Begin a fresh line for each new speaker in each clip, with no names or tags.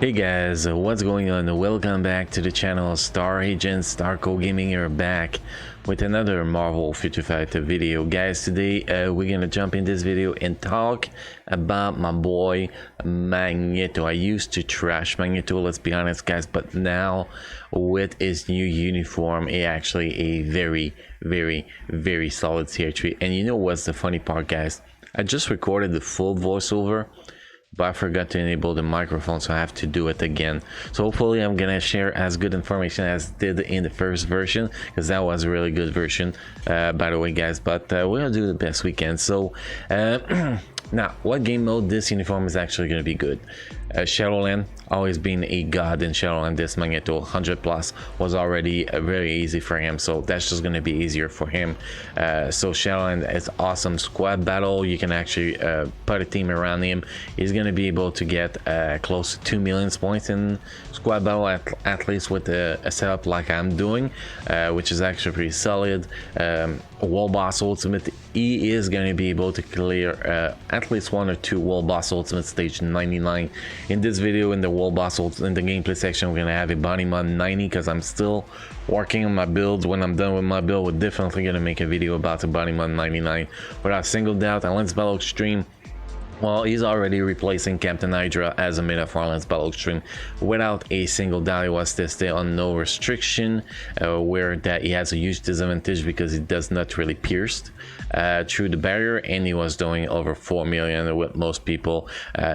Hey guys, what's going on? Welcome back to the channel. Star Agent Starco Gaming here, back with another Marvel Future Fighter video. Guys, today we're gonna jump in this video and talk about my boy Magneto. I used to trash Magneto, let's be honest guys, but now with his new uniform, he actually a very solid tier 3. And you know what's the funny part, guys? I just recorded the full voiceover, but I forgot to enable the microphone, so I have to do it again. So hopefully I'm gonna share as good information as did in the first version, because that was a really good version, by the way guys. But we're gonna do the best we can. So now, what game mode this uniform is actually gonna be good? Shadowland, always been a god in Shadowland. This Magneto 100 plus was already very easy for him, so that's just going to be easier for him. So Shadowland is awesome. Squad battle, you can actually put a team around him. He's going to be able to get close to 2 million points in squad battle, at least with a setup like I'm doing, which is actually pretty solid. Wall boss ultimate, he is going to be able to clear at least 1 or 2 wall boss ultimate stage 99. In this video, in the wall boss in the gameplay section, we're gonna have a body mod 90, because I'm still working on my builds. When I'm done with my build, we're definitely gonna make a video about the body mod 99 without a single doubt. Lance Battle Extreme, well, he's already replacing Captain Hydra as a meta for Lance Battle Extreme without a single doubt. He was tested on no restriction, where that he has a huge disadvantage because he does not really pierce through the barrier, and he was doing over 4 million with most people.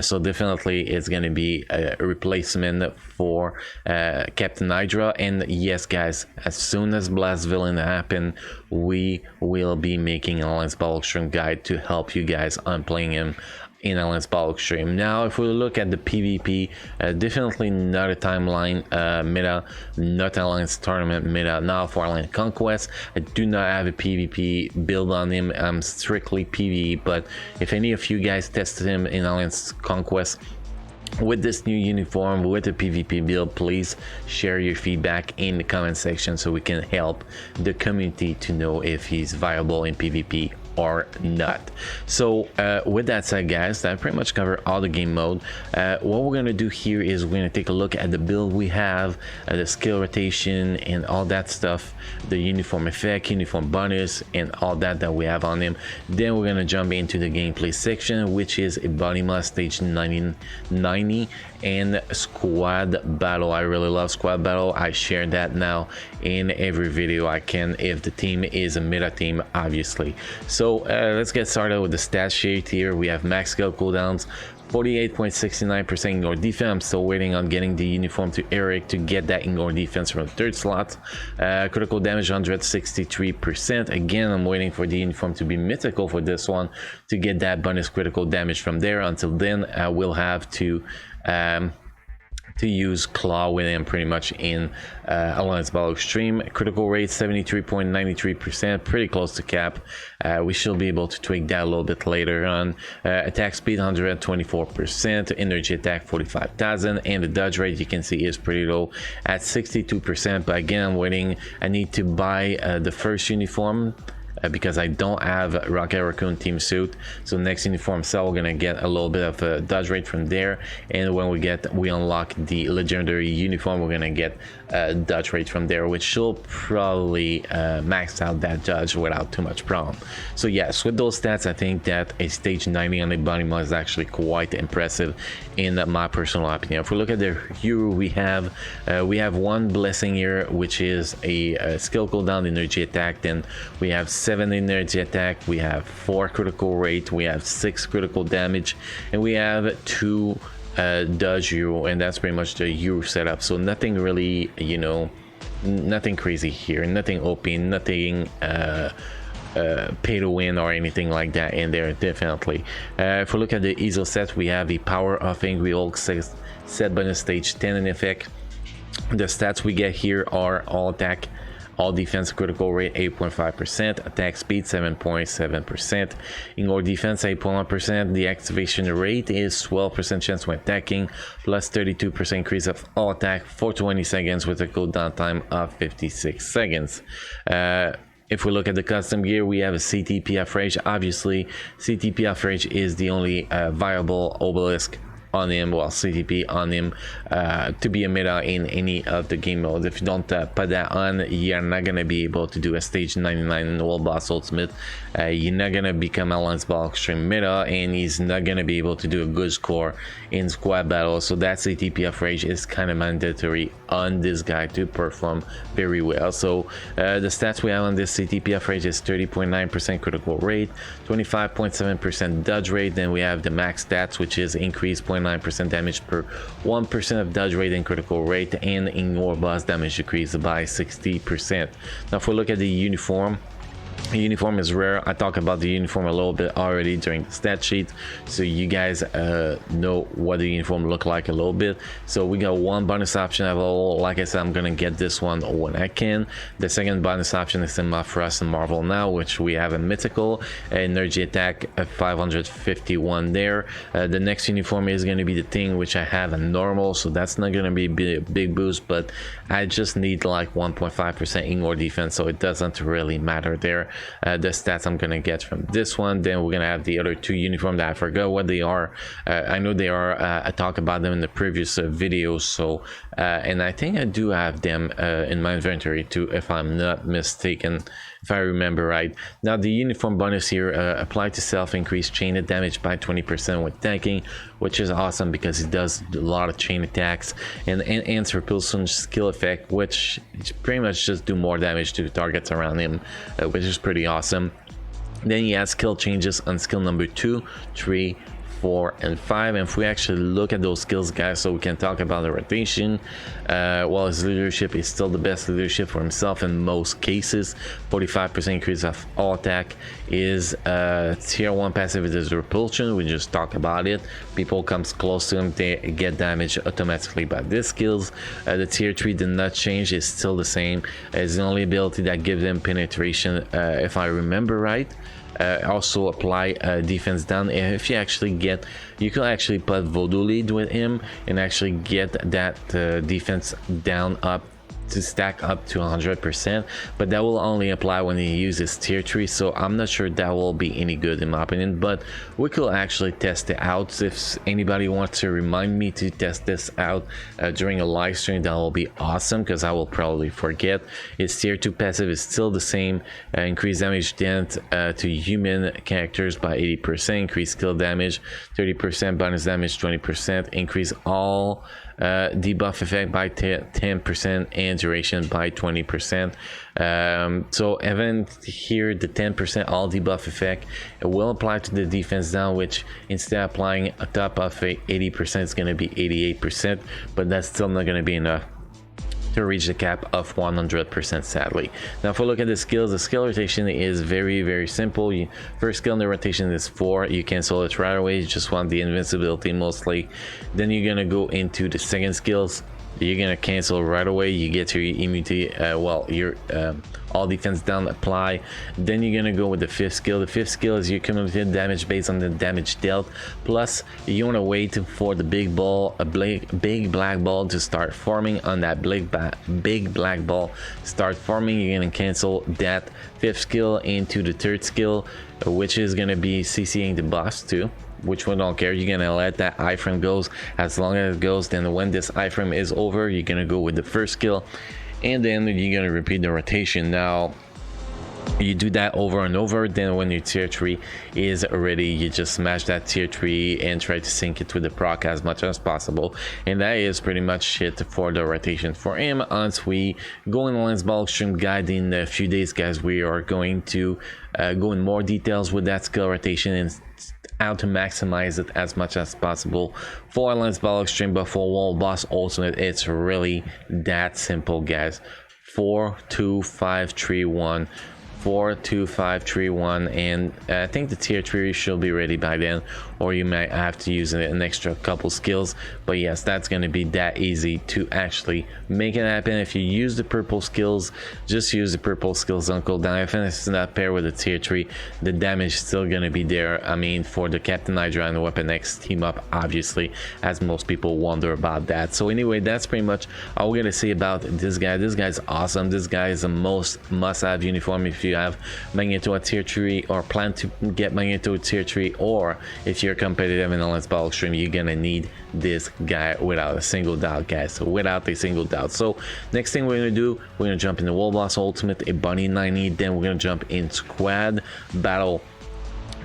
So definitely it's going to be a replacement for Captain Hydra. And yes guys, as soon as Blast Villain happen, we will be making a Lance Battle Extreme guide to help you guys on playing him in Lance Battle Extreme. Now if we look at the PvP, definitely not a timeline meta, not a Lance tournament meta. Now for Lance Conquest, I do not have a PvP build on him. I'm strictly PvE, but if any of you guys tested him in Lance Conquest with this new uniform with a PvP build, please share your feedback in the comment section so we can help the community to know if he's viable in PvP or not. So with that said guys, that pretty much cover all the game mode. What we're gonna do here is we're gonna take a look at the build we have, the skill rotation and all that stuff, the uniform effect, uniform bonus, and all that we have on him. Then we're gonna jump into the gameplay section, which is a body mod stage 90 and squad battle. I really love squad battle. I share that now in every video I can, if the team is a meta team, obviously. So let's get started with the stat sheet. Here we have max skill cooldowns 48.69% ignore defense. I'm still waiting on getting the uniform to Eric to get that ignore defense from the 3rd slot. Critical damage 163%. Again, I'm waiting for the uniform to be mythical for this one to get that bonus critical damage from there. Until then, I will have to use claw with him pretty much in Alliance Battle Extreme. Critical rate 73.93%, pretty close to cap. We should be able to tweak that a little bit later on. Attack speed 124%, energy attack 45,000, and the dodge rate you can see is pretty low at 62%. But again, I'm waiting. I need to buy the first uniform, because I don't have Rocket Raccoon team suit. So next uniform sell, we're gonna get a little bit of a dodge rate from there, and when we unlock the legendary uniform, we're gonna get a dodge rate from there, which should probably max out that dodge without too much problem. So yes, with those stats, I think that a stage 90 on the body mod is actually quite impressive in my personal opinion. If we look at the hero we have one blessing here, which is a skill cooldown energy attack. Then we have 7 energy attack, we have 4 critical rate, we have 6 critical damage, and we have 2 dodge hero, and that's pretty much the hero setup. So nothing really, you know, nothing crazy here, nothing OP, nothing pay to win or anything like that in there, definitely. If we look at the ESO set, we have a power of Angry Hulk set bonus stage 10 in effect. The stats we get here are all attack, all defense, critical rate 8.5%, attack speed 7.7%, ignore defense 8.1%. The activation rate is 12% chance when attacking, plus 32% increase of all attack for 20 seconds with a cooldown time of 56 seconds. If we look at the custom gear, we have a CTP Rage. Obviously, CTP Rage is the only viable obelisk on him, well, CTP on him, to be a meta in any of the game modes. If you don't put that on, you're not gonna be able to do a stage 99 in the World Boss Ultimate. You're not gonna become a Lance Ball Extreme meta, and he's not gonna be able to do a good score in squad battle. So that CTP of Rage is kind of mandatory on this guy to perform very well. So the stats we have on this CTP of Rage is 30.9% critical rate, 25.7% dodge rate. Then we have the max stats, which is increased 0.9% damage per 1% of dodge rate and critical rate, and ignore boss damage decreased by 60%. Now if we look at the uniform, the uniform is rare. I talked about the uniform a little bit already during the stat sheet, so you guys know what the uniform look like a little bit. So we got one bonus option available. Like I said, I'm gonna get this one when I can. The second bonus option is in my Frost and Marvel now, which we have a mythical energy attack at 551 there. The next uniform is going to be the thing, which I have a normal, so that's not going to be a big boost, but I just need like 1.5% ignore defense, so it doesn't really matter there. The stats I'm gonna get from this one. Then we're gonna have the other two uniforms that I forgot what they are. I know they are. I talked about them in the previous videos, so and I think I do have them in my inventory too, if I'm not mistaken, if I remember right. Now the uniform bonus here, apply to self, increase chain damage by 20% with tanking, which is awesome because it does a lot of chain attacks, and enhance repulsion skill effect, which pretty much just do more damage to the targets around him, which is pretty awesome. Then he has skill changes on skill number 2, 3, 4, and 5. And if we actually look at those skills, guys, so we can talk about the rotation. Well, his leadership is still the best leadership for himself in most cases. 45% increase of all attack. Is tier 1 passive is repulsion. We just talked about it. People comes close to him, they get damaged automatically by this skills. The tier 3 did not change, it's still the same. It's the only ability that gives him penetration, if I remember right. Also apply defense down. If you actually get, you can actually put Voodoo lead with him and actually get that defense down up to stack up to 100%, but that will only apply when he uses tier 3, so I'm not sure that will be any good in my opinion, but we could actually test it out. If anybody wants to remind me to test this out during a live stream, that will be awesome, because I will probably forget. His tier 2 passive is still the same, increase damage dent to human characters by 80%, increase skill damage 30%, bonus damage 20%, increase all debuff effect by 10% and duration by 20%. So even here, the 10% all debuff effect, it will apply to the defense down, which instead of applying a top of 80%, it's going to be 88%, but that's still not going to be enough to reach the cap of 100%, sadly. Now if we look at the skills, the skill rotation is very simple. First skill in the rotation is 4, you cancel it right away, you just want the invincibility mostly. Then you're gonna go into the second skills, you're gonna cancel right away, you get your immunity, well, your all defense down apply. Then you're gonna go with the fifth skill. The fifth skill is your cumulative damage based on the damage dealt, plus you want to wait for the big ball, big black ball to start forming. On that big black ball start forming, you're gonna cancel that fifth skill into the third skill, which is gonna be CCing the boss too, which one don't care. You're gonna let that iframe goes as long as it goes. Then when this iframe is over, you're gonna go with the first skill, and then you're gonna repeat the rotation. Now you do that over and over. Then when your tier 3 is ready, you just smash that tier 3 and try to sync it with the proc as much as possible, and that is pretty much it for the rotation for him. Once we go in the Lance Ball Extreme guide in a few days, guys, we are going to go in more details with that skill rotation and how to maximize it as much as possible for Lance Ball Extreme. But for World Boss Ultimate, it's really that simple, guys. 4 2 5 3 1, 4 2 5 3 1, and I think the tier 3 should be ready by then, or you might have to use an extra couple skills. But yes, that's going to be that easy to actually make it happen. If you use the purple skills, just use the purple skills on cooldown. If it's not paired with the tier 3, the damage is still going to be there. I mean, for the Captain Hydra and the Weapon X team up, obviously, as most people wonder about that. So anyway, that's pretty much all we're going to say about this guy. This guy's awesome. This guy is the most must-have uniform if you you have Magneto at tier 3 or plan to get Magneto at tier 3, or if you're competitive in the Let's Battle stream, you're gonna need this guy without a single doubt, guys. So without a single doubt. So next thing we're gonna do, we're gonna jump into World Boss Ultimate, a Bunny 90, then we're gonna jump in Squad Battle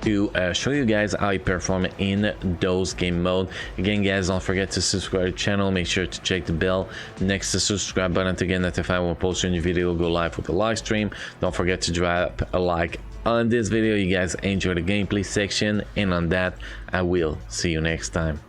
to show you guys how I perform in those game mode. Again, guys, don't forget to subscribe to the channel. Make sure to check the bell next to subscribe button to get notified when we post a new video, go live with the live stream. Don't forget to drop a like on this video. You guys enjoy the gameplay section, and on that, I will see you next time.